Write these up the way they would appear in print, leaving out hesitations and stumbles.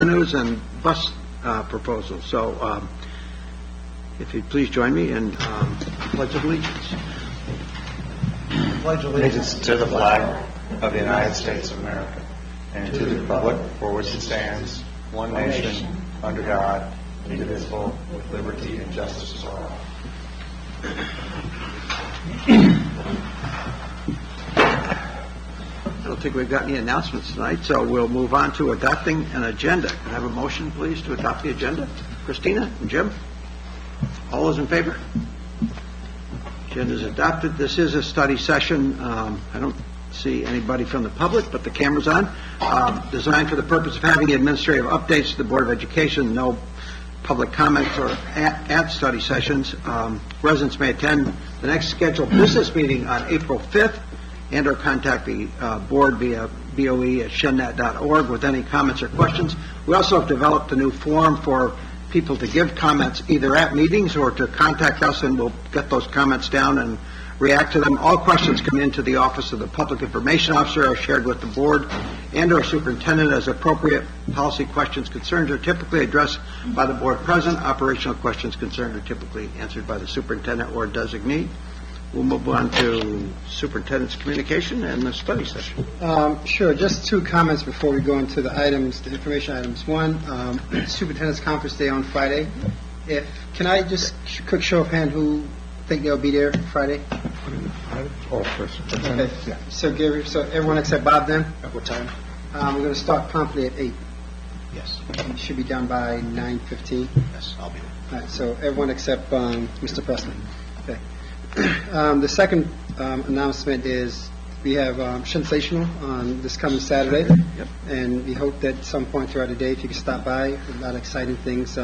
News and bus proposals. So if you'd please join me in Pledge of Allegiance. Pledge allegiance to the flag of the United States of America and to the republic for which it stands, one nation, under God, indivisible, with liberty and justice for all. I don't think we've got any announcements tonight, so we'll move on to adopting an agenda. Can I have a motion, please, to adopt the agenda? Christina and Jim? All those in favor? Agenda is adopted. This is a study session. I don't see anybody from the public, but the camera's on. Designed for the purpose of having administrative updates to the Board of Education. No public comments or at study sessions. Residents may attend the next scheduled business meeting on April 5th. And or contact the board via boe@shennet.org with any comments or questions. We also have developed a new form for people to give comments either at meetings or to contact us, and we'll get those comments down and react to them. All questions come into the Office of the Public Information Officer, are shared with the board and our superintendent as appropriate. Policy questions, concerns are typically addressed by the board president. Operational questions, concerns are typically answered by the superintendent or designee. We'll move on to superintendent's communication and the study session. Sure. Just two comments before we go into the items, the information items. One, superintendent's conference day on Friday. Can I just quick show of hand who think they'll be there Friday? All first. Okay. Yeah. So everyone except Bob then? At what time? We're going to start promptly at 8. Yes. We should be done by 9:15. Yes, I'll be there. All right. So everyone except Mr. Presley. Okay. The second announcement is we have Sensational on this coming Saturday. Yep. And we hope that at some point throughout the day, if you can stop by, a lot of exciting things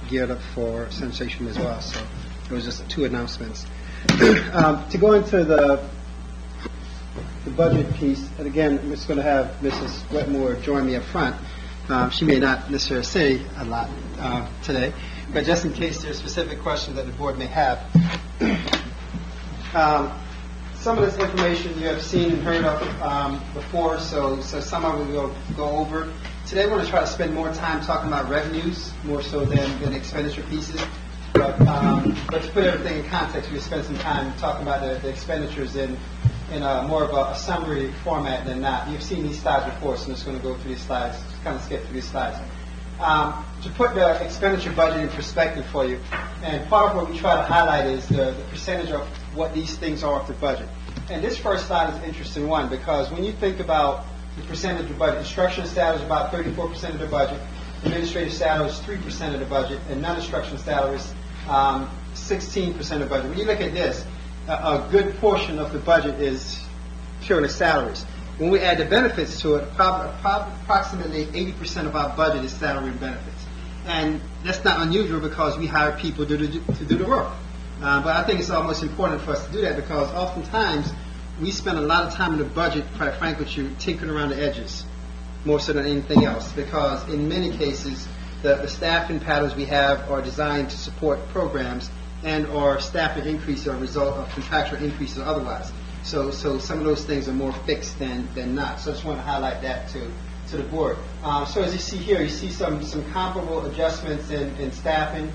geared up for Sensational as well. So it was just two announcements. To go into the budget piece, and again, I'm just going to have Mrs. Wetmore join me up front. She may not necessarily say a lot today, but just in case there's specific questions that the board may have. Some of this information you have seen and heard of before, so some of it we'll go over. Today we're going to try to spend more time talking about revenues, more so than expenditure pieces. But to put everything in context, we'll spend some time talking about the expenditures in more of a summary format than not. You've seen these slides before, so I'm just going to go through these slides, just kind of skip through these slides. To put the expenditure budget in perspective for you, and part of what we try to highlight is the percentage of what these things are of the budget. And this first slide is an interesting one because when you think about the percentage of budget, instructional salaries is about 34% of the budget, administrative salaries 3% of the budget, and non-instructional salaries 16% of the budget. When you look at this, a good portion of the budget is purely salaries. When we add the benefits to it, approximately 80% of our budget is salary and benefits. And that's not unusual because we hire people to do the work. But I think it's almost important for us to do that because oftentimes we spend a lot of time in the budget, quite frankly, tinkering around the edges more so than anything else because in many cases the staffing patterns we have are designed to support programs and or staffing increases are a result of contractual increases or otherwise. So some of those things are more fixed than not. So I just want to highlight that to the board. So as you see here, you see some comparable adjustments in staffing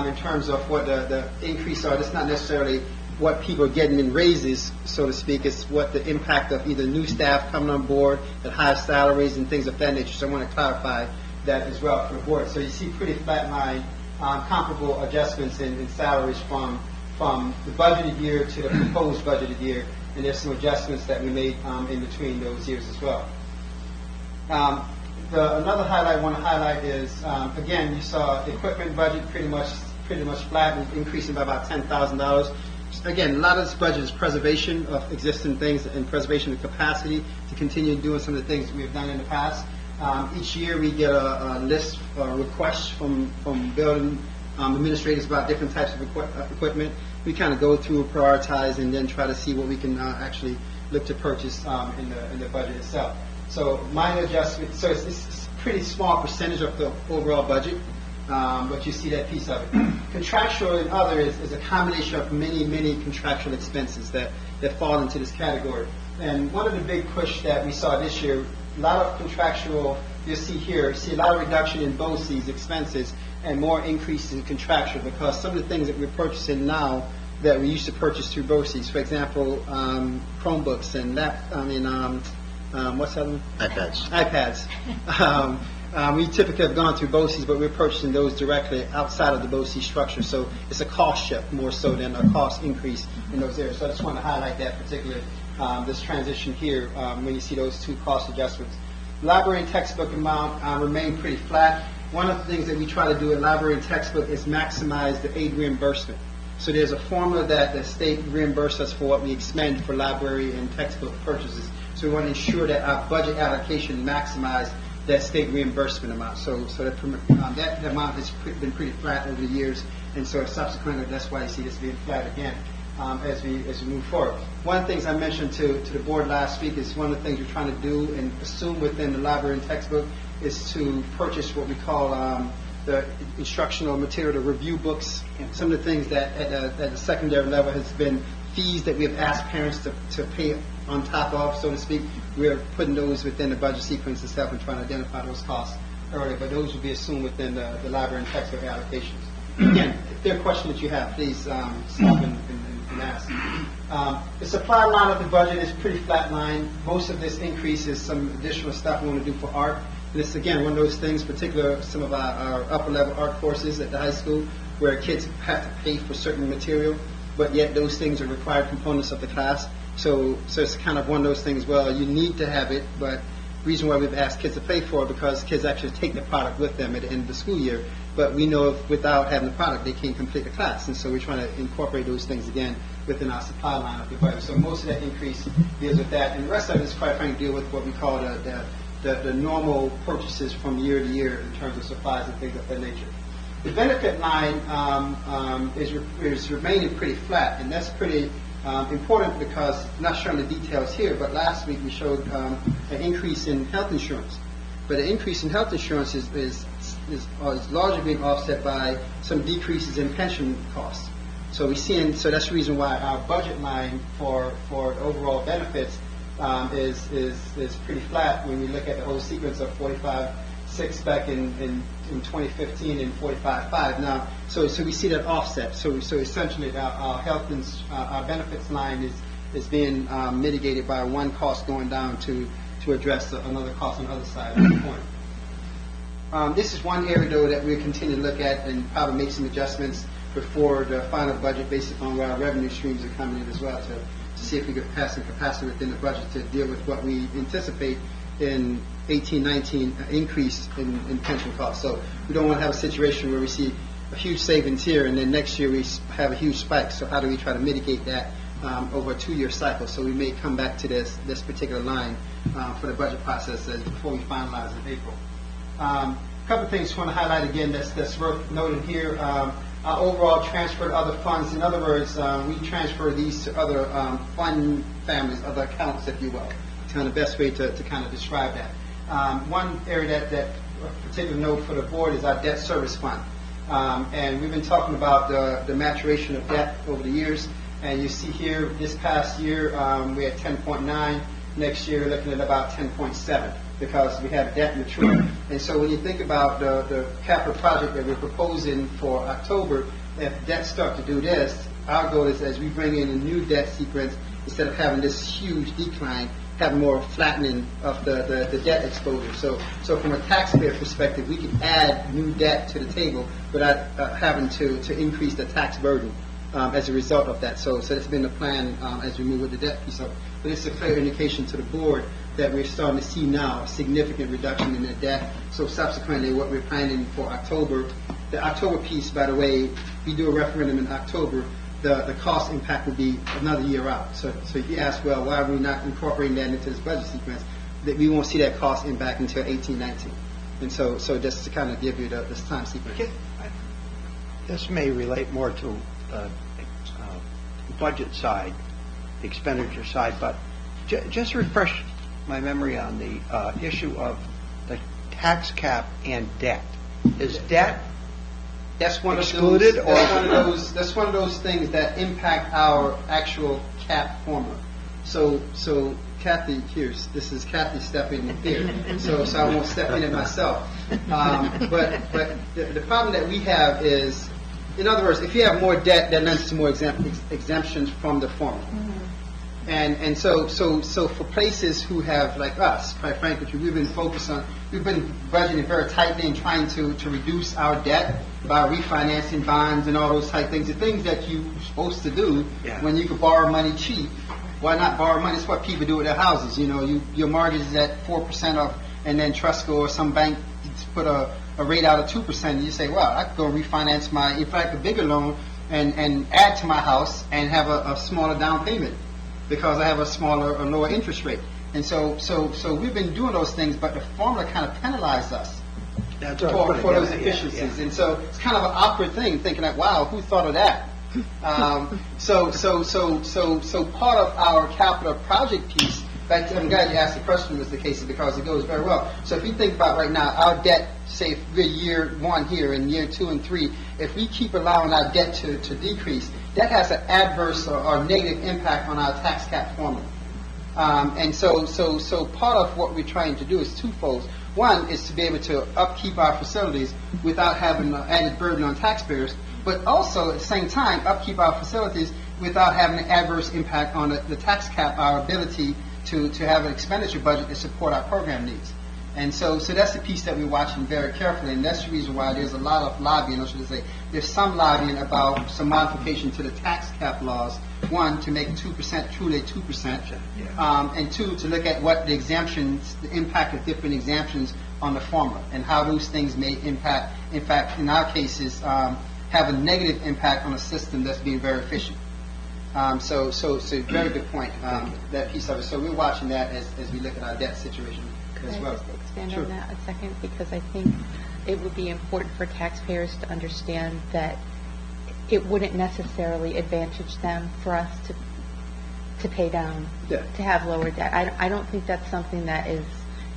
in terms of what the increase are. It's not necessarily what people are getting in raises, so to speak. It's what the impact of either new staff coming on board at higher salaries and things of that nature. So I want to clarify that as well for the board. So you see pretty flat line comparable adjustments in salaries from the budgeted year to the proposed budgeted year. And there's some adjustments that we made in between those years as well. Another highlight I want to highlight is, again, you saw the equipment budget pretty much flat, increasing by about $10,000. Again, a lot of this budget is preservation of existing things and preservation of capacity to continue doing some of the things we have done in the past. Each year we get a list requests from building administrators about different types of equipment. We kind of go through, prioritize, and then try to see what we can actually look to purchase in the budget itself. So minor adjustments. So it's a pretty small percentage of the overall budget, but you see that piece of it. Contractual and other is a combination of many contractual expenses that fall into this category. And one of the big push that we saw this year, a lot of contractual you'll see here, see a lot of reduction in BOCES expenses and more increases in contractual, because some of the things that we're purchasing now that we used to purchase through BOCES, for example, Chromebooks and what's that one? iPads. We typically have gone through BOCES, but we're purchasing those directly outside of the BOCES structure. So it's a cost shift more so than a cost increase in those areas. So I just want to highlight that particular, this transition here, when you see those two cost adjustments. Library and textbook amount remain pretty flat. One of the things that we try to do in library and textbook is maximize the aid reimbursement. So there's a formula that the state reimburses us for what we expend for library and textbook purchases. So we want to ensure that our budget allocation maximize that state reimbursement amount. So that amount has been pretty flat over the years, and so subsequently that's why you see this being flat again as we move forward. One of the things I mentioned to the board last week is one of the things we're trying to do and assume within the library and textbook is to purchase what we call the instructional material, the review books, some of the things that at the secondary level has been fees that we have asked parents to pay on top of, so to speak. We're putting those within the budget sequence itself and trying to identify those costs earlier, but those will be assumed within the library and textbook allocations. Again, if there are questions that you have, please stop and ask. The supply line of the budget is pretty flat line. Most of this increase is some additional stuff we want to do for art. This is, again, one of those things, particularly some of our upper-level art courses at the high school, where kids have to pay for certain material, but yet those things are required components of the class. So it's kind of one of those things, well, you need to have it, but the reason why we've asked kids to pay for it because kids actually take the product with them at the end of the school year, but we know if without having the product, they can't complete the class, and so we're trying to incorporate those things again within our supply line of the budget. So most of that increase deals with that, and the rest of it is quite frankly deal with what we call the normal purchases from year to year in terms of supplies and things of that nature. The benefit line is remaining pretty flat, and that's pretty important because, not showing the details here, but last week we showed an increase in health insurance. But the increase in health insurance is largely being offset by some decreases in pension costs. So so that's the reason why our budget line for overall benefits is pretty flat when we look at the whole sequence of 45.6 back in 2015 and 45.5 now. So we see that offset. So essentially our health and our benefits line is being mitigated by one cost going down to address another cost on the other side of the point. This is one area though that we continue to look at and probably make some adjustments before the final budget based upon where our revenue streams are coming in as well to see if we could pass some capacity within the budget to deal with what we anticipate in 18-19 increase in pension costs. So we don't want to have a situation where we see a huge savings here and then next year we have a huge spike. So how do we try to mitigate that over a 2-year cycle? So we may come back to this particular line for the budget process before we finalize in April. A couple of things I want to highlight again that's worth noting here. Our overall transfer to other funds, in other words, we transfer these to other fund families, other accounts, if you will. It's kind of the best way to kind of describe that. One area that particular note for the board is our debt service fund. And we've been talking about the maturation of debt over the years. And you see here, this past year, we had 10.9. Next year, we're looking at about 10.7 because we have debt maturing. And so when you think about the capital project that we're proposing for October, if debt start to do this, our goal is as we bring in a new debt sequence, instead of having this huge decline, have more flattening of the debt exposure. So from a taxpayer perspective, we can add new debt to the table without having to increase the tax burden as a result of that. So that's been the plan as we move with the debt piece of it. But it's a clear indication to the board that we're starting to see now a significant reduction in the debt. So subsequently, what we're planning for October, the October piece, by the way, we do a referendum in October, the cost impact will be another year out. So if you ask, well, why are we not incorporating that into this budget sequence, that we won't see that cost impact until 18-19. And so just to kind of give you this time sequence. Okay. This may relate more to the budget side, the expenditure side, but just refresh my memory on the issue of the tax cap and debt. Is debt That's one excluded, of those, that's one of those things that impact our actual cap formula. So Kathy, this is Kathy stepping in here, so I won't step in it myself. But the problem that we have is, in other words, if you have more debt, that lends to more exemptions from the formula. And so for places who have, like us, quite frankly, we've been budgeting very tightly and trying to reduce our debt by refinancing bonds and all those type things, the things that you're supposed to do when you could borrow money cheap. Why not borrow money? It's what people do with their houses. You know, your mortgage is at 4% off, and then Trustco or some bank put a rate out of 2%, and you say, well, I could go refinance in fact, a bigger loan and add to my house and have a smaller down payment, because I have a smaller or lower interest rate. And so we've been doing those things, but the formula kind of penalized us for those efficiencies. And so it's kind of an awkward thing, thinking that, wow, who thought of that? So part of our capital project piece, I'm glad you asked the question, Mr. Casey, because it goes very well. So if you think about right now, our debt, say for year 1 here and year 2 and 3, if we keep allowing our debt to decrease, that has an adverse or negative impact on our tax cap formula. And so part of what we're trying to do is twofold. One is to be able to upkeep our facilities without having an added burden on taxpayers, but also at the same time upkeep our facilities without having an adverse impact on the tax cap, our ability to have an expenditure budget to support our program needs. And so that's the piece that we're watching very carefully, and that's the reason why there's a lot of lobbying, or should I say, there's some lobbying about some modification to the tax cap laws. One, to make 2% truly 2%, and two, to look at what the exemptions, the impact of different exemptions on the formula, and how those things may impact, in fact, in our cases, have a negative impact on a system that's being very efficient. So it's a very good point, that piece of it. So we're watching that as we look at our debt situation as well. Could I just expand Sure. on that a second? Because I think it would be important for taxpayers to understand that it wouldn't necessarily advantage them for us to pay down, Yeah. to have lower debt. I don't think that's something that is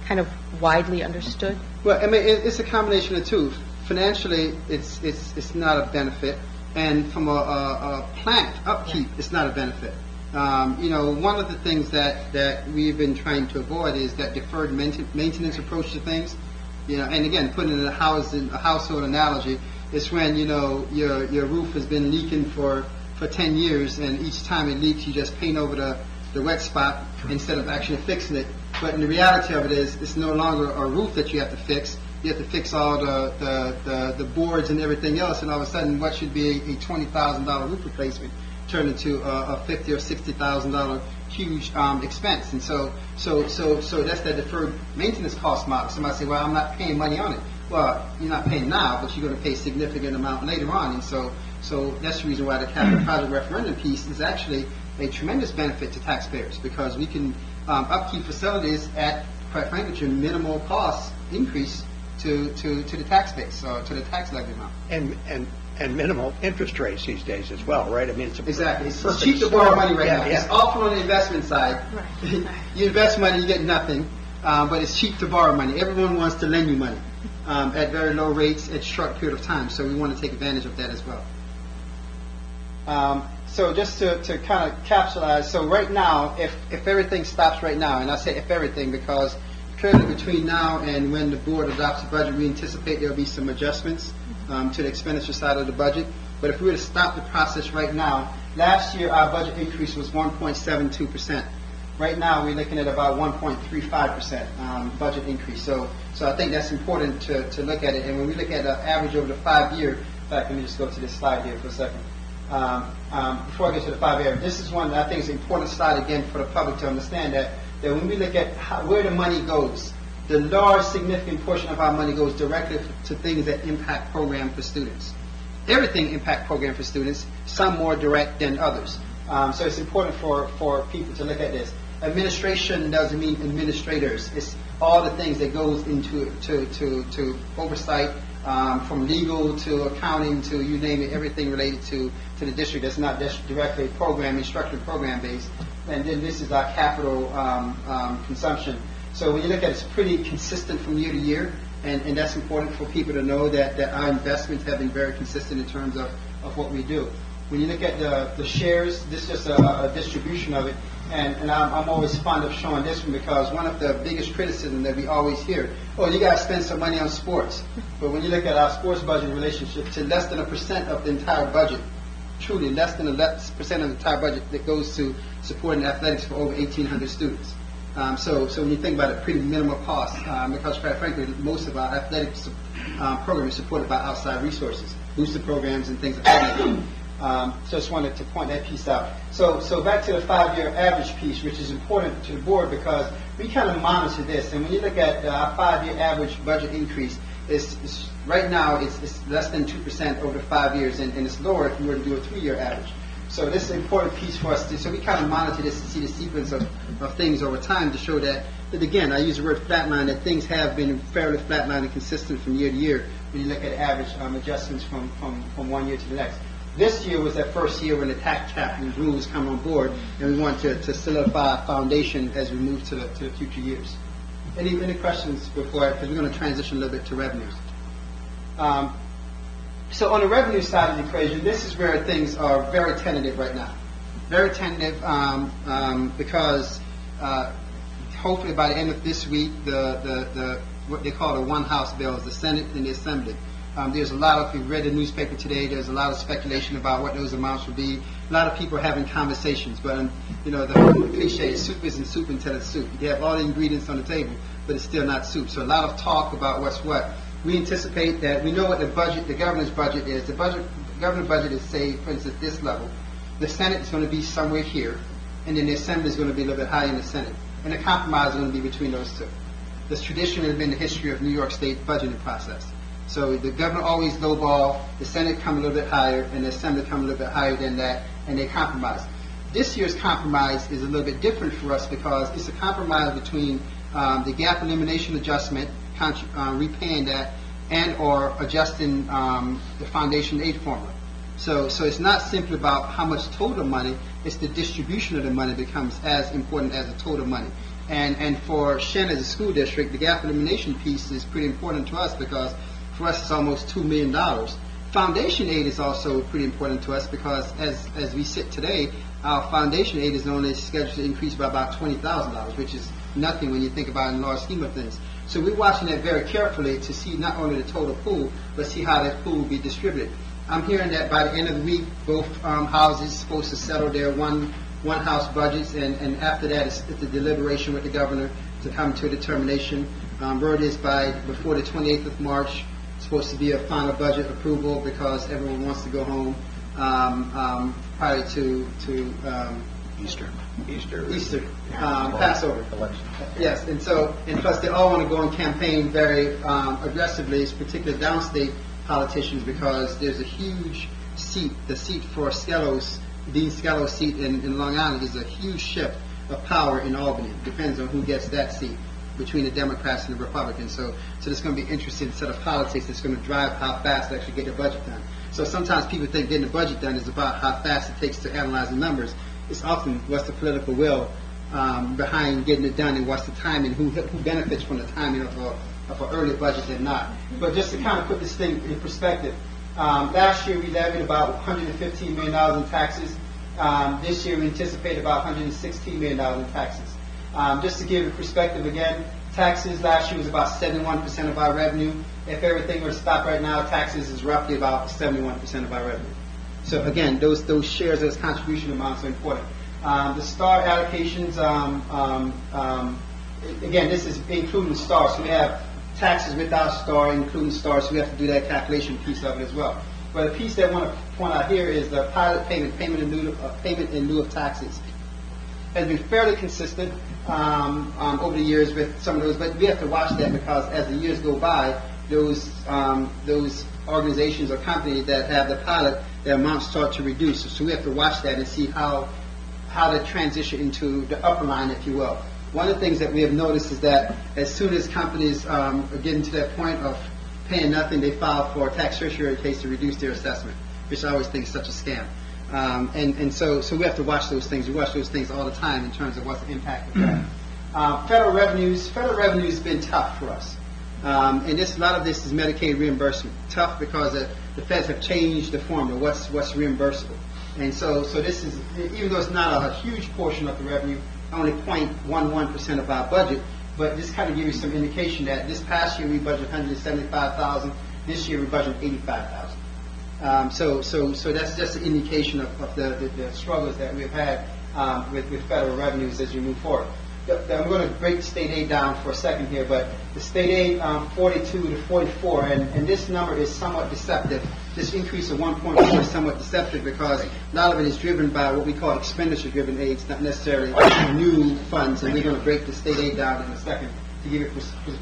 kind of widely understood. Well, I mean, it's a combination of two. Financially, it's not a benefit, and from a plant upkeep, it's not a benefit. One of the things that we've been trying to avoid is that deferred maintenance approach to things. And again, putting in a household analogy, it's when your roof has been leaking for 10 years, and each time it leaks, you just paint over the wet spot instead of actually fixing it. But in the reality of it is, it's no longer a roof that you have to fix. You have to fix all the boards and everything else, and all of a sudden, what should be a $20,000 roof replacement turned into a $50,000 or $60,000 huge expense. And so that's that deferred maintenance cost model. Somebody say, well, I'm not paying money on it. Well, you're not paying now, but you're going to pay a significant amount later on. And so that's the reason why the capital project referendum piece is actually a tremendous benefit to taxpayers, because we can upkeep facilities at, quite frankly, minimal cost increase to the tax base, or to the tax levy amount. And minimal interest rates these days as well, right? I mean, it's Exactly. It's perfect cheap to borrow storm. money right now. Yeah. It's awful on the investment side. Right. You invest money, you get nothing, but it's cheap to borrow money. Everyone wants to lend you money at very low rates at a short period of time, so we want to take advantage of that as well. So just to kind of capsulize, so right now, if everything stops right now, and I say if everything because currently between now and when the board adopts the budget, we anticipate there will be some adjustments to the expenditure side of the budget. But if we were to stop the process right now, last year our budget increase was 1.72%. Right now we're looking at about 1.35% budget increase. So I think that's important to look at it. And when we look at the average over the 5-year, in fact, let me just go to this slide here for a second. Before I get to the 5-year, this is one that I think is an important slide again for the public to understand that when we look at where the money goes, the large significant portion of our money goes directly to things that impact program for students. Everything impact program for students, some more direct than others. So it's important for people to look at this. Administration doesn't mean administrators. It's all the things that goes into to oversight, from legal to accounting to you name it, everything related to the district that's not directly program, instructor program based. And then this is our capital consumption. So when you look at it, it's pretty consistent from year to year, and that's important for people to know that our investments have been very consistent in terms of what we do. When you look at the shares, this is just a distribution of it. And I'm always fond of showing this one because one of the biggest criticism that we always hear, oh, you guys spend some money on sports. But when you look at our sports budget in relationship to less than 1% of the entire budget, truly less than 1% of the entire budget that goes to supporting athletics for over 1,800 students. So when you think about it, pretty minimal cost, because quite frankly, most of our athletics program is supported by outside resources, booster programs and things like that. So just wanted to point that piece out. So back to the 5-year average piece, which is important to the board because we kind of monitor this. And when you look at our 5-year average budget increase, it's right now it's less than 2% over the 5 years, and it's lower if you were to do a 3-year average. So this is an important piece for us. So we kind of monitor this to see the sequence of things over time to show that again, I use the word flatline, that things have been fairly flatline and consistent from year to year when you look at average adjustments from one year to the next. This year was that first year when the tax cap and rules come on board, and we want to solidify a foundation as we move to the future years. Any questions before, because we're going to transition a little bit to revenues. So on the revenue side of the equation, this is where things are very tentative right now. Very tentative because hopefully by the end of this week, the what they call the one house bills, the Senate and the Assembly. There's a lot of, if you read the newspaper today, there's a lot of speculation about what those amounts will be. A lot of people are having conversations, but the whole cliche is soup isn't soup until it's soup. You have all the ingredients on the table, but it's still not soup. So a lot of talk about what's what. We anticipate that we know what the budget, the governor's budget is. The governor's budget is, say, for instance, this level. The Senate is going to be somewhere here, and then the Assembly is going to be a little bit higher in the Senate. And the compromise is going to be between those two. This traditionally has been the history of New York State budgeting process. So the governor always lowball, the Senate come a little bit higher, and the Assembly come a little bit higher than that, and they compromise. This year's compromise is a little bit different for us because it's a compromise between the gap elimination adjustment, repaying that, and or adjusting the foundation aid formula. So it's not simply about how much total money, it's the distribution of the money becomes as important as the total money. And for Shen as a school district, the gap elimination piece is pretty important to us because for us it's almost $2 million. Foundation aid is also pretty important to us because as we sit today, our foundation aid is only scheduled to increase by about $20,000, which is nothing when you think about it in the large scheme of things. So we're watching that very carefully to see not only the total pool, but see how that pool will be distributed. I'm hearing that by the end of the week, both houses are supposed to settle their one house budgets, and after that, it's the deliberation with the governor to come to a determination. Word is before the 28th of March, it's supposed to be a final budget approval because everyone wants to go home prior to Easter. Passover. Yes, and plus they all want to go on campaign very aggressively, particularly downstate politicians, because there's a huge seat, the seat for Dean Skello's seat in Long Island is a huge shift of power in Albany. It depends on who gets that seat between the Democrats and the Republicans. So there's going to be an interesting set of politics that's going to drive how fast they actually get the budget done. So sometimes people think getting the budget done is about how fast it takes to analyze the numbers. It's often what's the political will behind getting it done and what's the timing, who benefits from the timing of an early budget and not. But just to kind of put this thing in perspective, last year we levied about $115 million in taxes. This year we anticipate about $116 million in taxes. Just to give you perspective again, taxes last year was about 71% of our revenue. If everything were to stop right now, taxes is roughly about 71% of our revenue. So again, those shares, those contribution amounts are important. The STAR allocations, again, this is including STAR. So we have taxes without STAR, including STAR, so we have to do that calculation piece of it as well. But a piece that I want to point out here is the pilot payment in lieu of taxes. Has been fairly consistent over the years with some of those, but we have to watch that because as the years go by, those organizations or companies that have the pilot, their amounts start to reduce. So we have to watch that and see how to transition into the upper line, if you will. One of the things that we have noticed is that as soon as companies are getting to that point of paying nothing, they file for a tax certiorari case to reduce their assessment, which I always think is such a scam. And so we have to watch those things. We watch those things all the time in terms of what's the impact of that. Federal revenues has been tough for us. And a lot of this is Medicaid reimbursement. Tough because the feds have changed the formula, what's reimbursable. And so this is, even though it's not a huge portion of the revenue, only 0.11% of our budget, but this kind of gives you some indication that this past year we budgeted $175,000, this year we budgeted $85,000. So that's just an indication of the struggles that we've had with federal revenues as we move forward. I'm going to break the state aid down for a second here, but the state aid 42 to 44, and this number is somewhat deceptive. This increase of 1.4 is somewhat deceptive because a lot of it is driven by what we call expenditure-driven aids, not necessarily new funds, and we're going to break the state aid down in a second to give it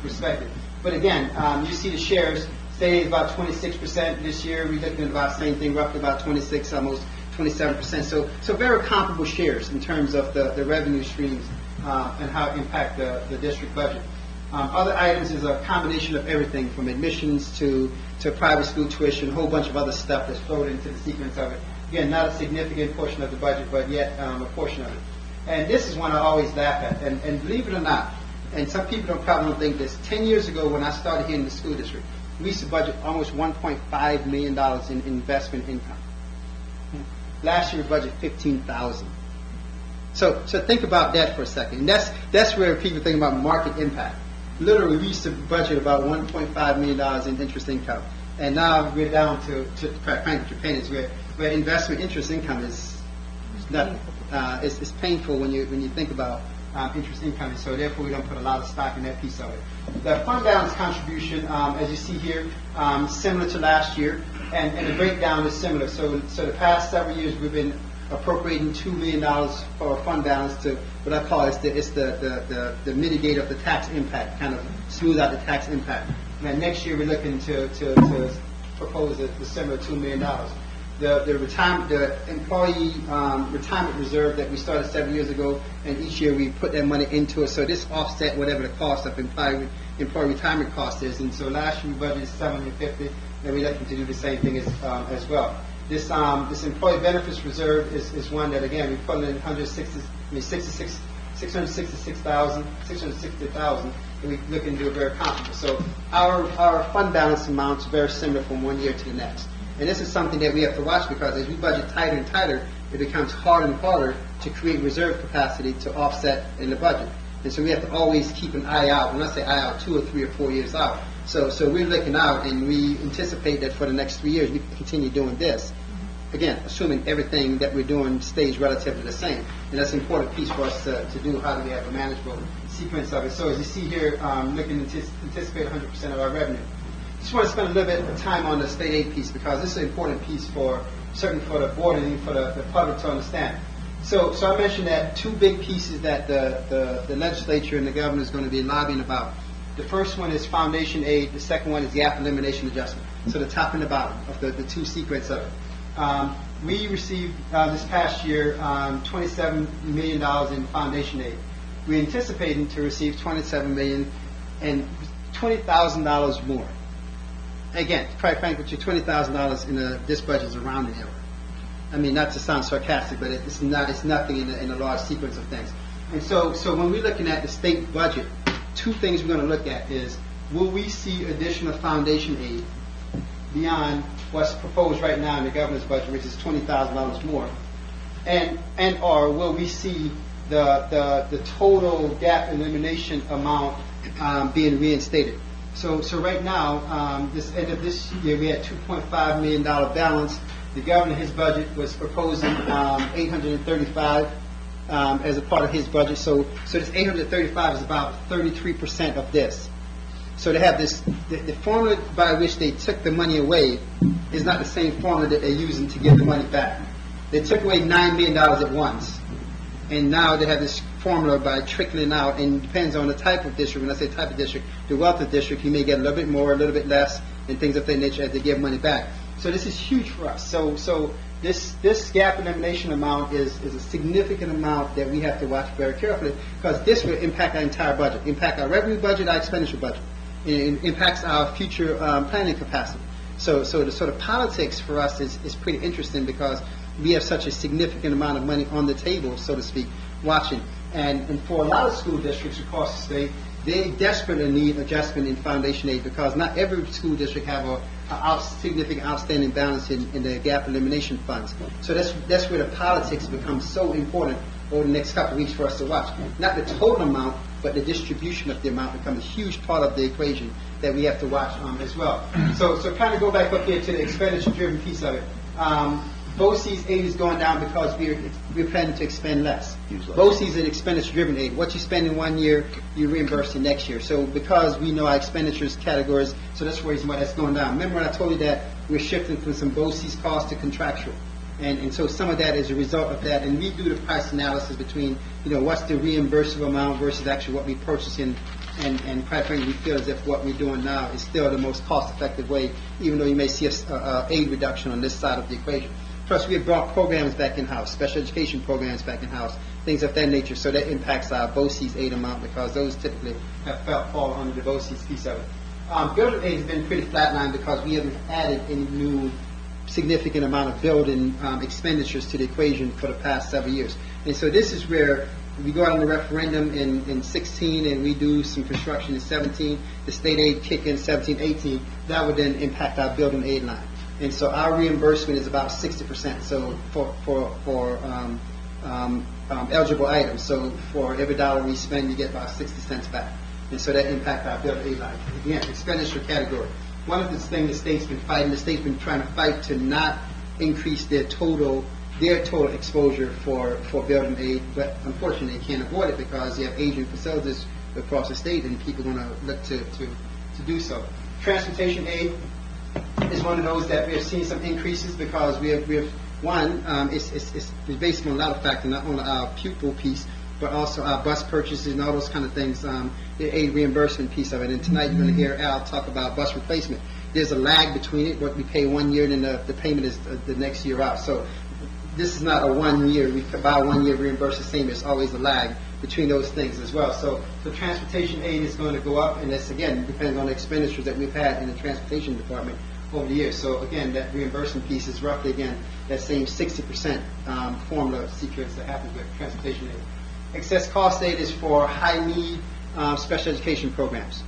perspective. But again, you see the shares. State aid is about 26% this year. We're looking at about the same thing, roughly about 26, almost 27%. So very comparable shares in terms of the revenue streams and how it impact the district budget. Other items is a combination of everything from admissions to private school tuition, a whole bunch of other stuff that's flowed into the sequence of it. Again, not a significant portion of the budget, but yet a portion of it. And this is one I always laugh at. And believe it or not, and some people probably don't think this, 10 years ago when I started here in the school district, we used to budget almost $1.5 million in investment income. Last year we budgeted $15,000. So think about that for a second. And that's where people think about market impact. Literally, we used to budget about $1.5 million in interest income, and now we're down to frankly, pennies. Where investment interest income is not, it's painful when you think about interest income, and so therefore we don't put a lot of stock in that piece of it. The fund balance contribution, as you see here, similar to last year, and the breakdown is similar. So the past several years we've been appropriating $2 million for a fund balance to what I call the mitigate of the tax impact, kind of smooth out the tax impact. And then next year we're looking to propose a similar $2 million. The employee retirement reserve that we started 7 years ago, and each year we put that money into it. So this offset whatever the cost of employee retirement cost is. And so last year we budgeted $750, and we're looking to do the same thing as well. This employee benefits reserve is one that, again, we put in $660,000, and we're looking to do it very comparable. So our fund balance amounts very similar from one year to the next. And this is something that we have to watch because as we budget tighter and tighter, it becomes harder and harder to create reserve capacity to offset in the budget. And so we have to always keep an eye out. When I say eye out, 2 or 3 or 4 years out. So we're looking out, and we anticipate that for the next 3 years we can continue doing this. Again, assuming everything that we're doing stays relatively the same. And that's an important piece for us to do. How do we have a manageable sequence of it? So as you see here, looking to anticipate 100% of our revenue. Just want to spend a little bit of time on the state aid piece because this is an important piece certainly for the board and for the public to understand. So I mentioned that 2 big pieces that the legislature and the governor is going to be lobbying about. The first one is foundation aid. The second one is gap elimination adjustment. So the top and the bottom of the 2 sequence of it. We received this past year $27 million in foundation aid. We're anticipating to receive $27 million and $20,000 more. Again, quite frankly, $20,000 in this budget is a rounding error. I mean, not to sound sarcastic, but it's nothing in the large sequence of things. And so when we're looking at the state budget, 2 things we're going to look at is, will we see additional foundation aid beyond what's proposed right now in the governor's budget, which is $20,000 more, and or will we see the total gap elimination amount being reinstated? So right now, this end of this year, we had $2.5 million balance. The governor, his budget was proposing $835 as a part of his budget. So this $835 is about 33% of this. So they have this, the formula by which they took the money away is not the same formula that they're using to give the money back. They took away $9 million at once, and now they have this formula by trickling out, and it depends on the type of district. When I say type of district, the wealthy district, you may get a little bit more, a little bit less, and things of that nature as they give money back. So this is huge for us. So this gap elimination amount is a significant amount that we have to watch very carefully because this will impact our entire budget, impact our revenue budget, our expenditure budget. It impacts our future planning capacity. So the sort of politics for us is pretty interesting because we have such a significant amount of money on the table, so to speak, watching. And for a lot of school districts across the state, they desperately need adjustment in foundation aid because not every school district have significant outstanding balance in the gap elimination funds. So that's where the politics becomes so important over the next couple of weeks for us to watch. Not the total amount, but the distribution of the amount becomes a huge part of the equation that we have to watch as well. So kind of go back up here to the expenditure-driven piece of it. BOCES aid is going down because we're planning to expend less. BOCES is an expenditure-driven aid. What you spend in 1 year, you reimburse the next year. So because we know our expenditures categories, so that's the reason why that's going down. Remember when I told you that we're shifting from some BOCES costs to contractual? And so some of that is a result of that. And we do the price analysis between, what's the reimbursable amount versus actually what we purchase in. And quite frankly, we feel as if what we're doing now is still the most cost-effective way, even though you may see a aid reduction on this side of the equation. Plus, we have brought programs back in-house, special education programs back in-house, things of that nature. So that impacts our BOCES aid amount because those typically have fall under the BOCES piece of it. Building aid has been pretty flatlined because we haven't added any new significant amount of building expenditures to the equation for the past several years. And so this is where we go out on the referendum in 16 and we do some construction in 17, the state aid kick in 17, 18, that would then impact our building aid line. And so our reimbursement is about 60%. So for eligible items. So for every dollar we spend, you get about 60 cents back. And so that impacts our building aid line. Again, expenditure category. One of the things the state's been fighting, the state's been trying to fight to not increase their total exposure for building aid, but unfortunately they can't avoid it because you have aging facilities across the state and people are going to look to do so. Transportation aid is one of those that we have seen some increases because we have one, it's based on a lot of factors, not only our pupil piece, but also our bus purchases and all those kind of things, the aid reimbursement piece of it. And tonight you're going to hear Al talk about bus replacement. There's a lag between it, what we pay 1 year and then the payment is the next year out. So this is not a 1 year, we buy 1 year, reimburse the same. There's always a lag between those things as well. So the transportation aid is going to go up, and that's, again, depending on the expenditures that we've had in the transportation department over the years. So again, that reimbursement piece is roughly, again, that same 60% formula sequence that happens with transportation aid. Excess cost aid is for high need special education programs.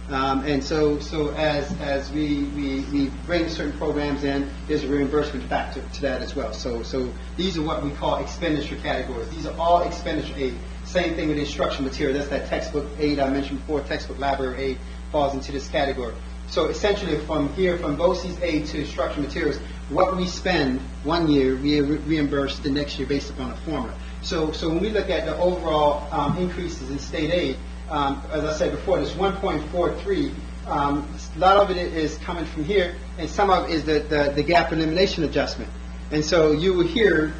And so as we bring certain programs in, there's a reimbursement factor to that as well. So these are what we call expenditure categories. These are all expenditure aid. Same thing with instruction material. That's that textbook aid I mentioned before. Textbook library aid falls into this category. So essentially from BOCES aid to instruction materials, what we spend 1 year, we reimburse the next year based upon a formula. So when we look at the overall increases in state aid, as I said before, this 1.43, a lot of it is coming from here, and some of it is the gap elimination adjustment. And so you will hear,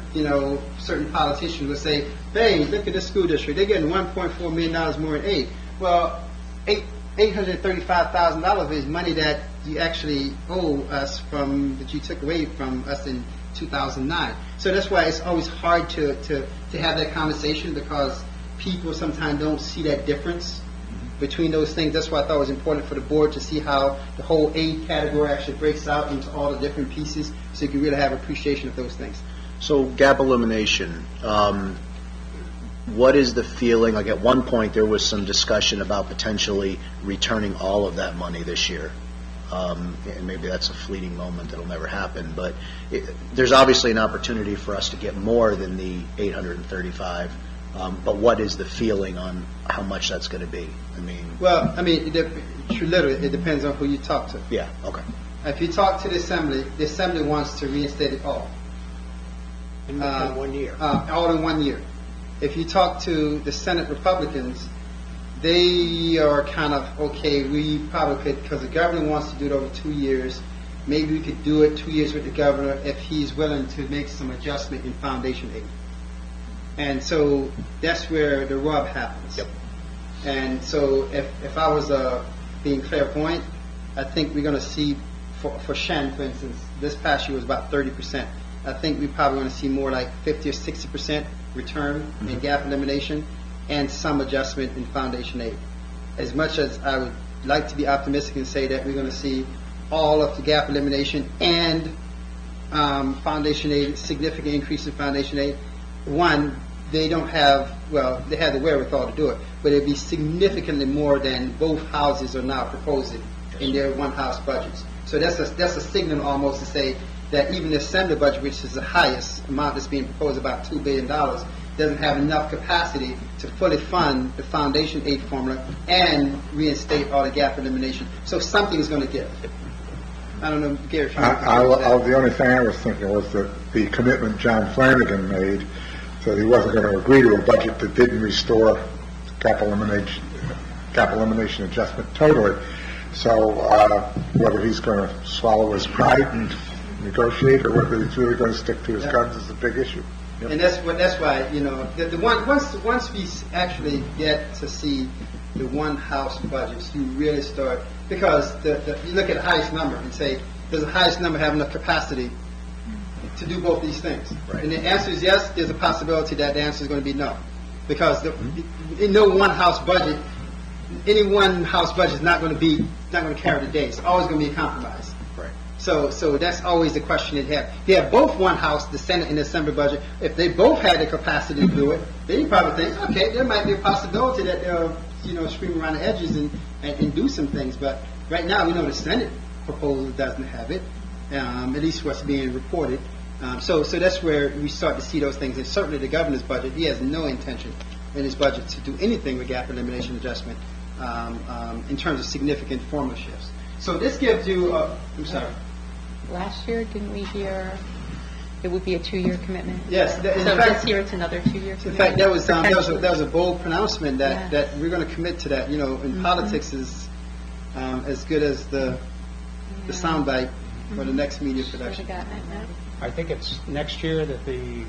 certain politicians will say, hey, look at this school district. They're getting $1.4 million more in aid. Well, $835,000 is money that you actually owe us that you took away from us in 2009. So that's why it's always hard to have that conversation because people sometimes don't see that difference between those things. That's why I thought it was important for the board to see how the whole aid category actually breaks out into all the different pieces so you can really have appreciation of those things. So gap elimination, what is the feeling? Like at one point there was some discussion about potentially returning all of that money this year. And maybe that's a fleeting moment that'll never happen, but there's obviously an opportunity for us to get more than the 835. But what is the feeling on how much that's going to be? It depends on who you talk to. Yeah, okay. If you talk to the assembly wants to reinstate it all. In 1 year. All in 1 year. If you talk to the Senate Republicans, they are kind of, okay, we probably could, because the governor wants to do it over 2 years, maybe we could do it 2 years with the governor if he's willing to make some adjustment in foundation aid. And so that's where the rub happens. Yep. And so if I was being clairvoyant, I think we're going to see, for Shen, for instance, this past year was about 30%. I think we're probably going to see more like 50 or 60% return in gap elimination and some adjustment in foundation aid. As much as I would like to be optimistic and say that we're going to see all of the gap elimination and foundation aid, significant increase in foundation aid, one, they don't have, they have the wherewithal to do it, but it'd be significantly more than both houses are now proposing in their one-house budgets. So that's a signal almost to say that even the Assembly budget, which is the highest amount that's being proposed, about $2 billion, doesn't have enough capacity to fully fund the foundation aid formula and reinstate all the gap elimination. So something is going to give. I don't know, Gary, if you The only thing I was thinking was that the commitment John Flanagan made, that he wasn't going to agree to a budget that didn't restore gap elimination adjustment totally. So whether he's going to swallow his pride and negotiate, or whether he's really going to stick to his guns is a big issue. And that's why, you know, once we actually get to see the one house budgets, you really start, because you look at the highest number and say, does the highest number have enough capacity to do both these things? Right. And the answer is yes. There's a possibility that the answer is going to be no, because in no one house budget, any one house budget is not going to carry the day. It's always going to be a compromise. Right. So that's always the question they have. They have both one house, the Senate and the Assembly budget. If they both had the capacity to do it, then you probably think, okay, there might be a possibility that they'll, scream around the edges and do some things. But right now, we know the Senate proposal doesn't have it, at least what's being reported. So that's where we start to see those things. And certainly the governor's budget, he has no intention in his budget to do anything with gap elimination adjustment in terms of significant formula shifts. So this gives you, I'm sorry. Last year, didn't we hear it would be a 2-year commitment? Yes. So In fact, this year, it's another 2-year commitment? in fact, that was Potentially. a bold pronouncement that, Yeah. that we're going to commit to that. In politics is as good as the soundbite for the next media production. Should've gotten it, no? I think it's next year that the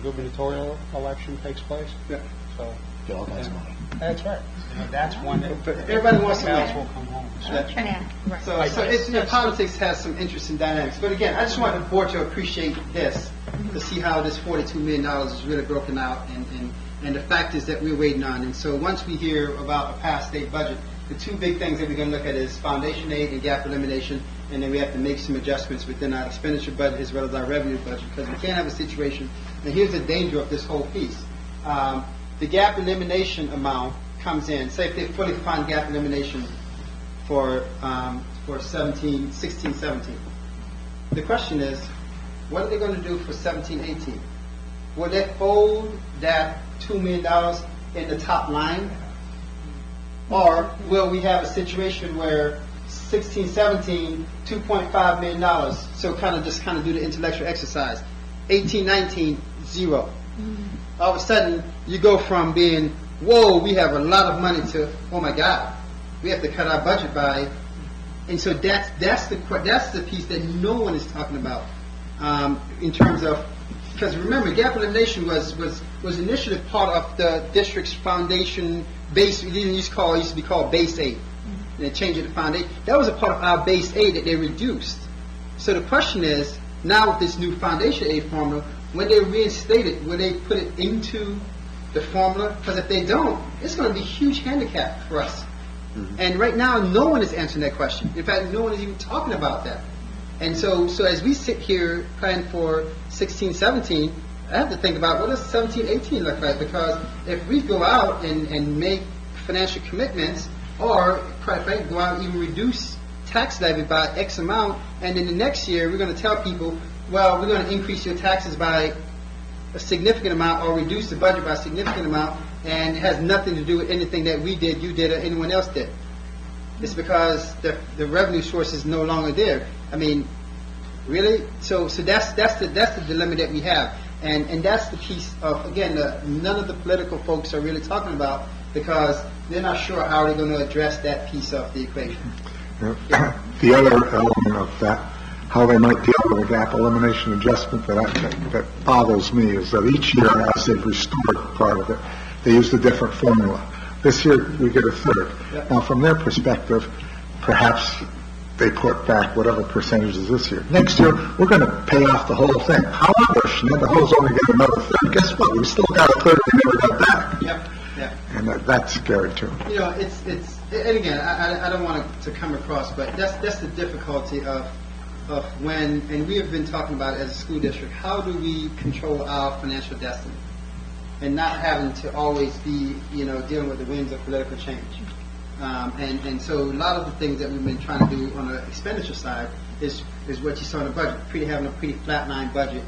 gubernatorial election takes place. Yeah. So Get all kinds of money. that's right. That's one that But everybody wants to cows win. will come home. So That's right. Yeah, right. So politics has some interesting dynamics. But again, I just want the board to appreciate this, to see how this $42 million is really broken out and the factors that we're waiting on. And so once we hear about a past state budget, the two big things that we're going to look at is foundation aid and gap elimination, and then we have to make some adjustments within our expenditure budget as well as our revenue budget, because we can't have a situation, and here's the danger of this whole piece. The gap elimination amount comes in, say if they fully fund gap elimination for 16, 17. The question is, what are they going to do for 17, 18? Will they fold that $2 million in the top line? Or will we have a situation where 16, 17, $2.5 million, so kind of do the intellectual exercise. 18, 19, zero. All of a sudden, you go from being, whoa, we have a lot of money, to, oh my God, we have to cut our budget by, and so that's the piece that no one is talking about in terms of, because remember, gap elimination was initially part of the district's foundation base. It used to be called base aid. And they changed it to foundation. That was a part of our base aid that they reduced. So the question is, now with this new foundation aid formula, when they reinstate it, will they put it into the formula? Because if they don't, it's going to be a huge handicap for us. And right now, no one is answering that question. In fact, no one is even talking about that. And so as we sit here planning for 16, 17, I have to think about what does 17, 18 look like? Because if we go out and make financial commitments, or quite frankly, go out and even reduce tax levy by X amount, and then the next year we're going to tell people, well, we're going to increase your taxes by a significant amount or reduce the budget by a significant amount, and it has nothing to do with anything that we did, you did, or anyone else did. It's because the revenue source is no longer there. I mean, really? So that's the dilemma that we have, and that's the piece of, again, none of the political folks are really talking about, because they're not sure how they're going to address that piece of the equation. The other element of that, how they might deal with a gap elimination adjustment that bothers me, is that each year, as they've restored part of it, they use a different formula. This year, we get a third. Yep. Now, from their perspective, perhaps they put back whatever percentage is this year. Next year, we're going to pay off the whole thing. However, Shenendehowa's only get another third. Guess what? We still got a third we never got back. Yep. And that's scary, too. It's and again, I don't want it to come across, but that's the difficulty of when, and we have been talking about it as a school district, how do we control our financial destiny and not having to always be, dealing with the winds of political change. And so a lot of the things that we've been trying to do on the expenditure side is what you saw in the budget, having a pretty flatline budget,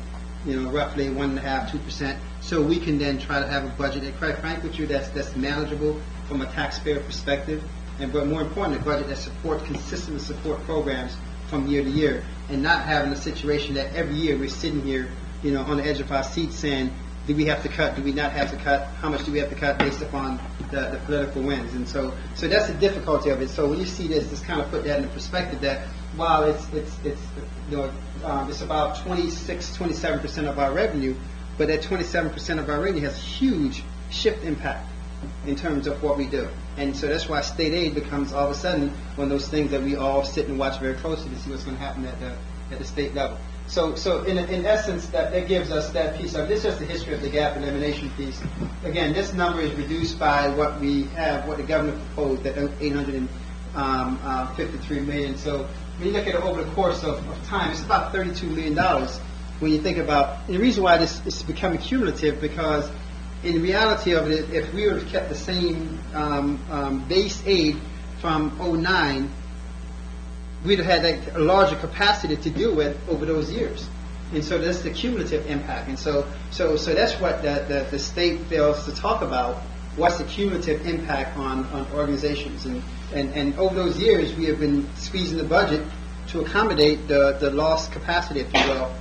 roughly 1.5%, 2%. So we can then try to have a budget that, quite frankly with you, that's manageable from a taxpayer perspective, but more importantly, a budget that consistently support programs from year to year, and not having a situation that every year we're sitting here, on the edge of our seat saying, do we have to cut? Do we not have to cut? How much do we have to cut based upon the political winds? And so that's the difficulty of it. So when you see this, just kind of put that in perspective that while it's about 27% of our revenue, but that 27% of our revenue has huge shift impact in terms of what we do. And so that's why state aid becomes all of a sudden one of those things that we all sit and watch very closely to see what's going to happen at the state level. So in essence, that gives us that piece of this. Is just the history of the gap elimination piece. Again, this number is reduced by what we have, what the government proposed, that 853 million. So when you look at it over the course of time, it's about $32 million. When you think about, and the reason why this is becoming cumulative, because in reality of it, if we would have kept the same base aid from 09, we'd have had a larger capacity to deal with over those years. And so that's the cumulative impact. And so that's what the state fails to talk about. What's the cumulative impact on organizations? And over those years, we have been squeezing the budget to accommodate the lost capacity, if you will,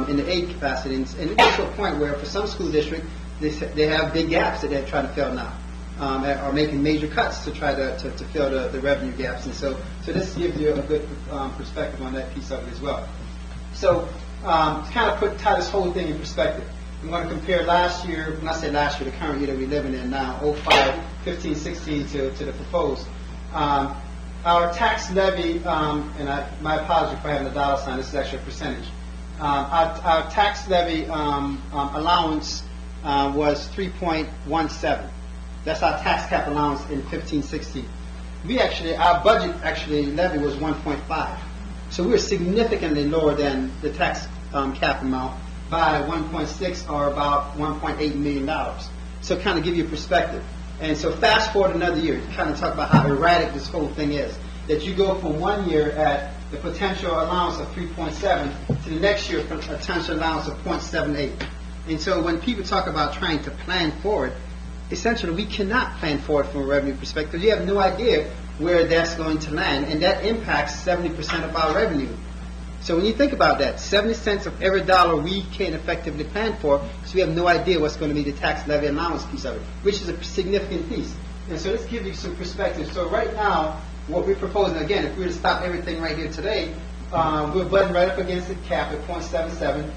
in the aid capacity. And it gets to a point where for some school districts, they have big gaps that they're trying to fill now. Are making major cuts to try to fill the revenue gaps. And so this gives you a good perspective on that piece of it as well. So to kind of tie this whole thing in perspective, I'm going to compare last year, when I say last year, the current year that we're living in now, 05, 15, 16 to the proposed. Our tax levy, and my apology for having the dollar sign, this is actually a percentage. Our tax levy allowance was 3.17. That's our tax cap allowance in 15-16. Our budget levy was 1.5. So we were significantly lower than the tax cap amount by 1.6 or about $1.8 million. So kind of give you a perspective. And so fast forward another year, to kind of talk about how erratic this whole thing is. That you go from 1 year at the potential allowance of 3.7 to the next year potential allowance of 0.78. And so when people talk about trying to plan forward, essentially we cannot plan forward from a revenue perspective. You have no idea where that's going to land, and that impacts 70% of our revenue. So when you think about that, 70 cents of every dollar we can effectively plan for, because we have no idea what's going to be the tax levy allowance piece of it, which is a significant piece. And so let's give you some perspective. So right now, what we're proposing, again, if we were to stop everything right here today, we're butting right up against the cap at 0.77,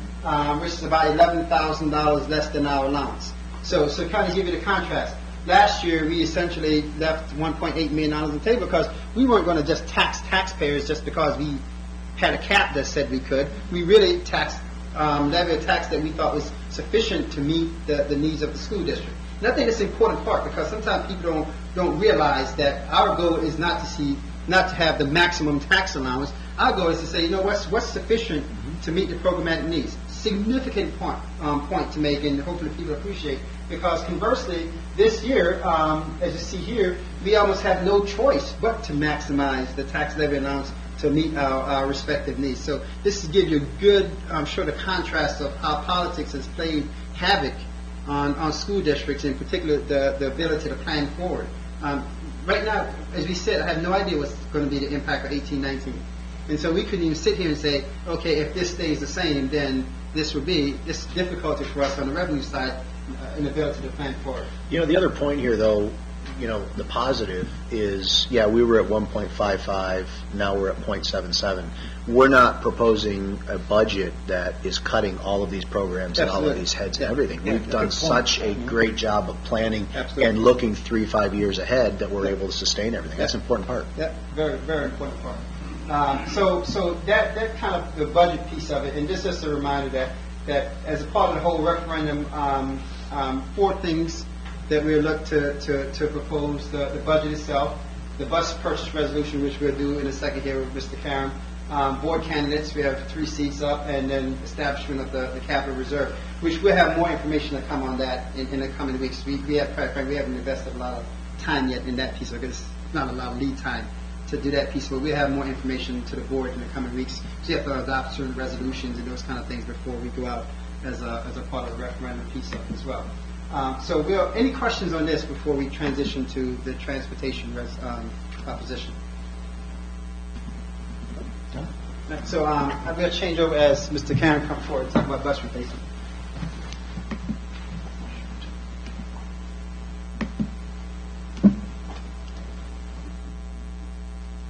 which is about $11,000 less than our allowance. So kind of give you the contrast. Last year, we essentially left $1.8 million on the table because we weren't going to just tax taxpayers just because we had a cap that said we could. We really levied a tax that we thought was sufficient to meet the needs of the school district. And I think that's an important part, because sometimes people don't realize that our goal is not to have the maximum tax allowance. Our goal is to say, what's sufficient to meet the programmatic needs. Significant point to make, and hopefully people appreciate. Because conversely, this year, as you see here, we almost have no choice but to maximize the tax levy allowance to meet our respective needs. So this gives you a good, the contrast of how politics has played havoc on school districts, in particular the ability to plan forward. Right now, as we said, I have no idea what's going to be the impact of 18-19. And so we couldn't even sit here and say, okay, if this stays the same, then this difficulty for us on the revenue side, inability to plan forward. The other point here, though, the positive is, we were at 1.55, now we're at 0.77. We're not proposing a budget that is cutting all of these programs and all of these heads and everything. We've done such a great job of planning and looking 3-5 years ahead that we're able to sustain everything. That's an important part. Yeah, very, very important part. So that kind of the budget piece of it, and just a reminder that as a part of the whole referendum, 4 things that we look to propose: the budget itself, the bus purchase resolution, which we'll do in a second here with Mr. Karam, board candidates, we have 3 seats up, and then establishment of the capital reserve, which we'll have more information to come on that in the coming weeks. We haven't invested a lot of time yet in that piece of it. not a lot of lead time to do that piece, but we'll have more information to the board in the coming weeks. So you have to adopt certain resolutions and those kind of things before we go out as a part of the referendum piece of it as well. So any questions on this before we transition to the transportation proposition? So I'm going to change over as Mr. Karen come forward and talk about bus replacement.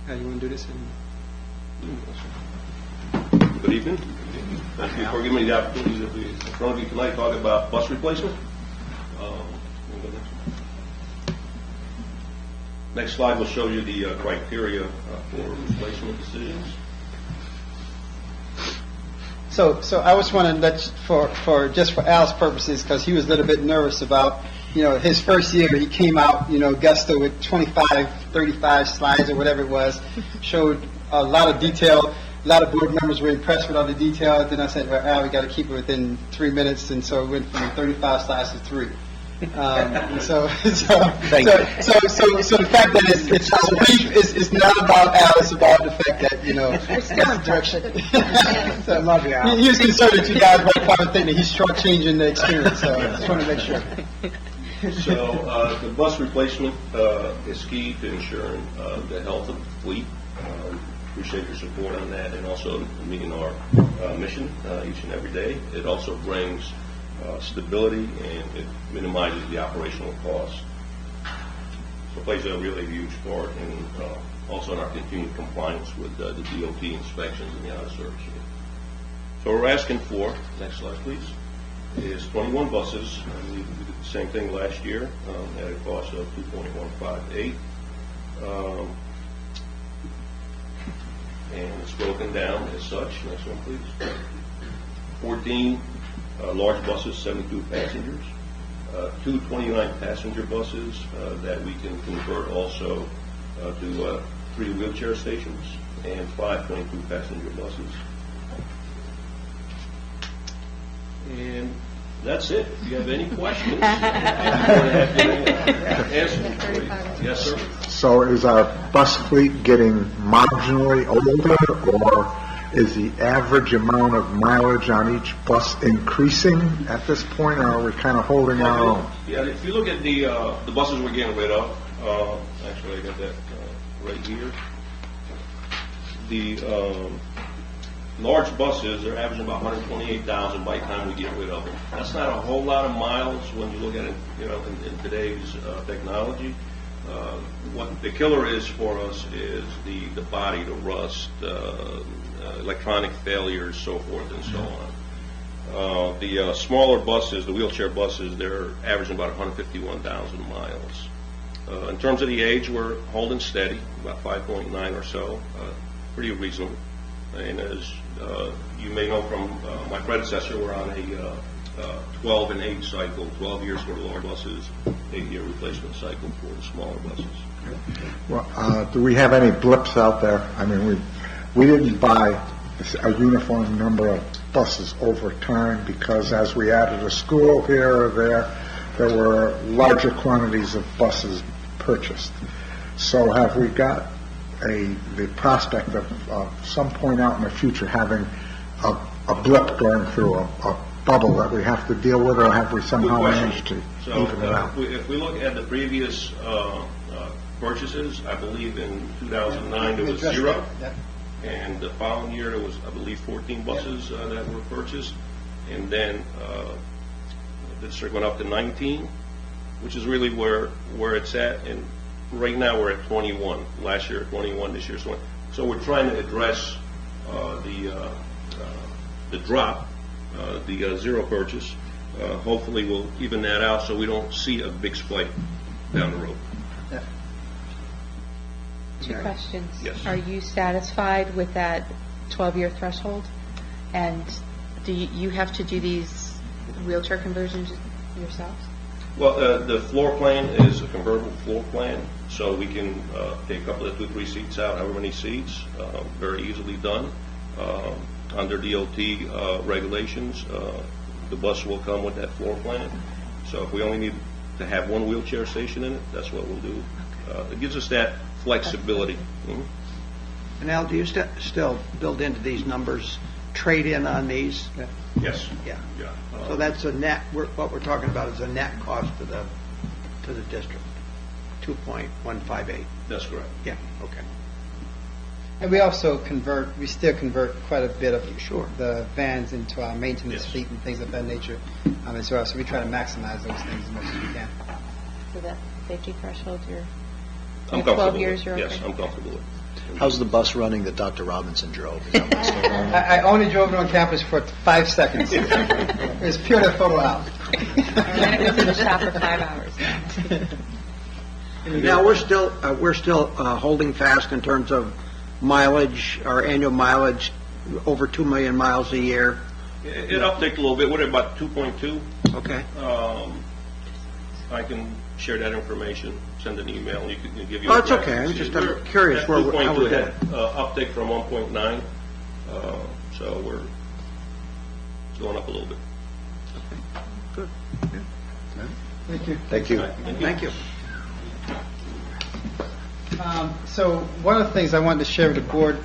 You want to do this? Good evening. Thank you for giving me the opportunity to be in front of you tonight talking about bus replacement. Next slide will show you the criteria for replacement decisions. So I just want to let for Al's purposes, because he was a little bit nervous about, his first year he came out, gusto with 25, 35 slides or whatever it was, showed a lot of detail. A lot of board members were impressed with all the detail. Then I said, well, Al, we got to keep it within 3 minutes, and so it went from 35 slides to 3. So the fact that it's brief is not about Al, it's about the fact that, We're still in direction. So, he was concerned that you guys might probably think that he's shortchanging the experience, so I just want to make sure. So the bus replacement is key to ensuring the health of the fleet. Appreciate your support on that, and also meeting our mission each and every day. It also brings stability, and it minimizes the operational costs. So it plays a really huge part in also in our continued compliance with the DOT inspections and the out of service year. So we're asking for, next slide please, is 21 buses. We did the same thing last year at a cost of $2.158. And it's broken down as such. Next one, please. 14 large buses, 72 passengers. 2 29-passenger buses that we can convert also to 3 wheelchair stations, and 5 22-passenger buses. And that's it. If you have any questions, I'm more than happy to answer them for you. Yes, sir. So is our bus fleet getting marginally older, or is the average amount of mileage on each bus increasing at this point, or are we kind of holding our own? Yeah, if you look at the buses we're getting rid of, actually I got that right here. The large buses are averaging about 128,000 by the time we get rid of them. That's not a whole lot of miles when you look at it, in today's technology. What the killer is for us is the body, the rust, electronic failures, so forth and so on. The smaller buses, the wheelchair buses, they're averaging about 151,000 miles. In terms of the age, we're holding steady, about 5.9 or so, pretty reasonable. And as you may know from my predecessor, we're on a 12 and 8 cycle, 12 years for the large buses, 8-year replacement cycle for the smaller buses. Well, do we have any blips out there? I mean, we didn't buy a uniform number of buses over time, because as we added a school here or there were larger quantities of buses purchased. So have we got the prospect of some point out in the future having a blip going through, a bubble that we have to deal with, or have we somehow managed to even it out? If we look at the previous purchases, I believe in 2009 there was 0, and the following year there was, I believe, 14 buses that were purchased, and then the district went up to 19, which is really where it's at, and right now we're at 21. Last year 21, this year 20. So we're trying to address the drop, the 0 purchase. Hopefully we'll even that out so we don't see a big spike down the road. 2 questions. Yes. Are you satisfied with that 12-year threshold? And do you have to do these wheelchair conversions yourselves? Well, the floor plan is a convertible floor plan, so we can take a couple of 2-3 seats out, however many seats, very easily done. Under DOT regulations, the bus will come with that floor plan. So if we only need to have 1 wheelchair station in it, that's what we'll do. It gives us that flexibility. Mhm. And Al, do you still build into these numbers trade-in on these? Yes. Yeah. Yeah. So that's a net, what we're talking about is a net cost to the district, 2.158. That's correct. Yeah, okay. And we still convert quite a bit of Sure. the vans into our maintenance Yes. fleet and things of that nature as well. So we try to maximize those things as much as we can. So that safety threshold, I'm Your 12 comfortable years, with. you're Yes, okay? I'm comfortable with. How's the bus running that Dr. Robinson drove? Is that one still running? I only drove it on campus for 5 seconds. It was purely a photo op. and then it was in the shop for 5 hours. Now, we're still holding fast in terms of mileage, our annual mileage, over 2 million miles a year. It upticked a little bit. We're at about 2.2. Okay. I can share that information, send an email, and you can give you. Oh, a it's okay. I'm curious at how 2.2, we're had uptick from 1.9, so we're going up a little bit. Good. Thank you. Thank you. Thank you. So one of the things I wanted to share with the board,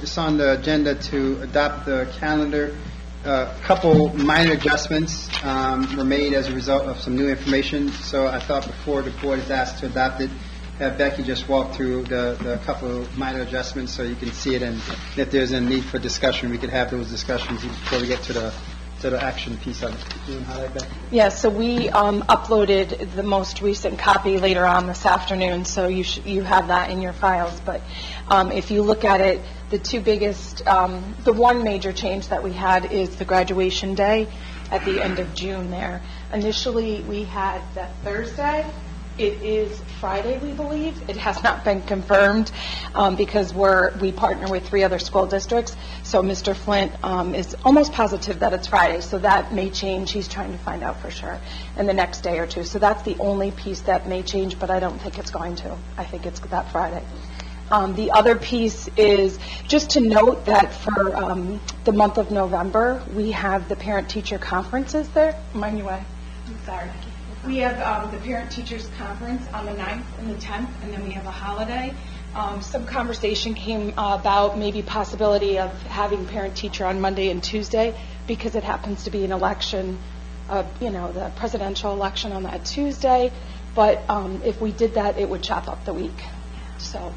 it's on the agenda to adopt the calendar. A couple minor adjustments were made as a result of some new information. So I thought before the board is asked to adopt it, have Becky just walk through the couple of minor adjustments so you can see it, and if there's a need for discussion, we could have those discussions before we get to the action piece of it. You want to highlight that? Yeah, so we uploaded the most recent copy later on this afternoon, so you have that in your files. But if you look at it, the two biggest, the one major change that we had is the graduation day at the end of June there. Initially, we had that Thursday. It is Friday, we believe. It has not been confirmed because we partner with 3 other school districts. So Mr. Flint is almost positive that it's Friday, so that may change. He's trying to find out for sure in the next day or two. So that's the only piece that may change, but I don't think it's going to. I think it's that Friday. The other piece is just to note that for the month of November, we have the parent-teacher conferences there. Mind you, I'm sorry. We have the Parent-Teachers Conference on the 9th and the 10th, and then we have a holiday. Some conversation came about maybe possibility of having parent-teacher on Monday and Tuesday because it happens to be an election, the presidential election on that Tuesday. But if we did that, it would chop up the week. So,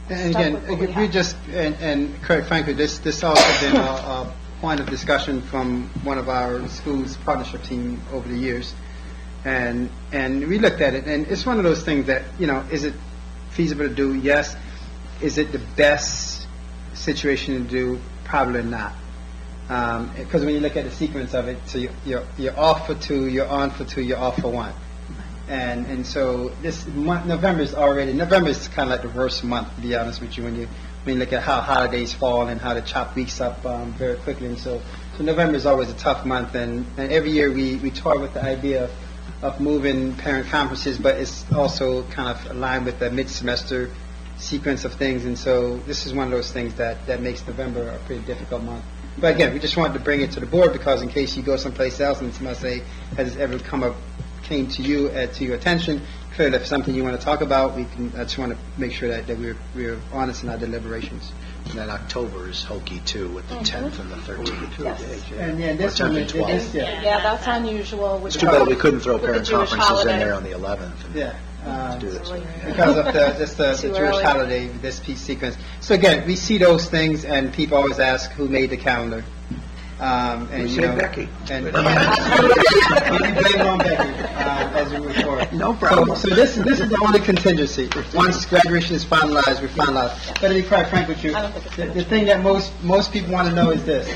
And stuck again, with what we we have. just, and quite frankly, this also been a point of discussion from one of our schools' partnership team over the years. And we looked at it, and it's one of those things that, is it feasible to do? Yes. Is it the best situation to do? Probably not. Because when you look at the sequence of it, so you're off for 2, you're on for 2, you're off for 1. And so this month, November is kind of like the worst month, to be honest with you, when you look at how holidays fall and how to chop weeks up very quickly. And so November is always a tough month, and every year we toy with the idea of moving parent conferences, but it's also kind of aligned with the mid-semester sequence of things. And so this is one of those things that makes November a pretty difficult month. But again, we just wanted to bring it to the board because in case you go someplace else and somebody say, has this ever came to you, to your attention, clearly if it's something you want to talk about, I just want to make sure that we're honest in our deliberations. And then October is hokey too, with the 10th and the 13th. Yes. And yeah, this one, it is, Yeah, that's unusual. It's too bad we couldn't throw With the parent Jewish conferences in holiday. there on the 11th. and yeah. Do this. Because of the Too Jewish early. holiday, this piece sequence. So again, we see those things, and people always ask who made the calendar. And We you say know, Becky. and we blame it on Becky as we move forward. No problem. So this is the only contingency. Once graduation is finalized, we finalize. But to be quite frank with you, I don't think it's the thing that most people want to know is this: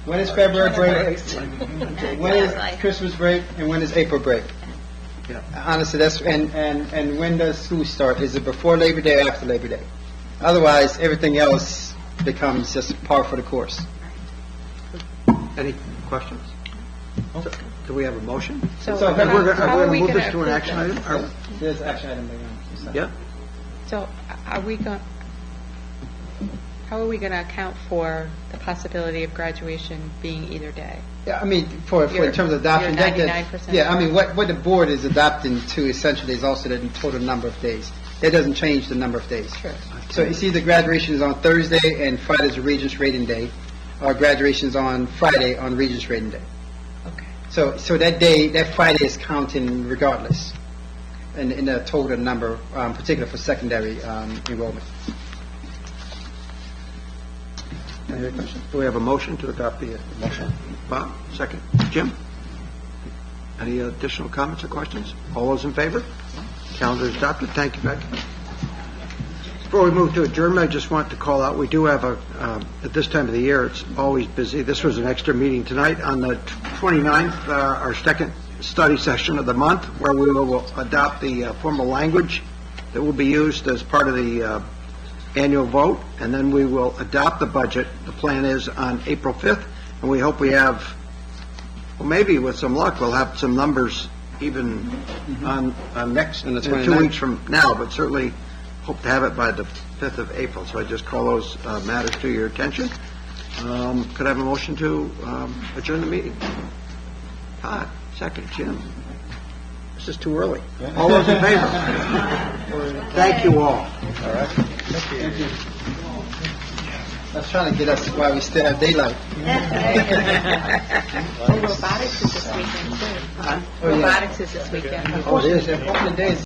when is February break? When is Christmas break? And when is April break? Yeah. Honestly, that's and when does school start? Is it before Labor Day or after Labor Day? Otherwise, everything else becomes just par for the course. Any questions? So, do we have a motion? So We're going how are to we move gonna this to an approve action this? item? There's action item later on. Yeah? So are we going, how are we going to account for the possibility of graduation being either day? Yeah, I mean, for in You're- terms of adoption, you're that- 99% yeah, I mean, what the board is adopting to essentially is also the total number of days. That doesn't change the number of days. Sure. So you see, the graduation is on Thursday, and Friday's a Regents Rating Day, or graduation's on Friday on Regents Rating Day. Okay. So that day, that Friday is counting regardless, in the total number, particularly for secondary enrollment. Any other questions? Do we have a motion to adopt the motion? Bob, second. Jim? Any additional comments or questions? All those in favor? Calendar is adopted. Thank you, Becky. Before we move to adjournment, I just want to call out, we do have at this time of the year, it's always busy. This was an extra meeting tonight on the 29th, our second study session of the month, where we will adopt the formal language that will be used as part of the annual vote, and then we will adopt the budget. The plan is on April 5th, and we hope we have, well, maybe with some luck, we'll have some numbers even on next, On the 2 29th. weeks from now, but certainly hope to have it by the 5th of April. So I just call those matters to your attention. Could I have a motion to adjourn the meeting? Todd, second. Jim? This is too early. All those in favor? Thank you all. That's trying to get us while we still have daylight. Robotics is this weekend, too. Oh, yeah. Robotics is this weekend. Unfortunately, the opening day is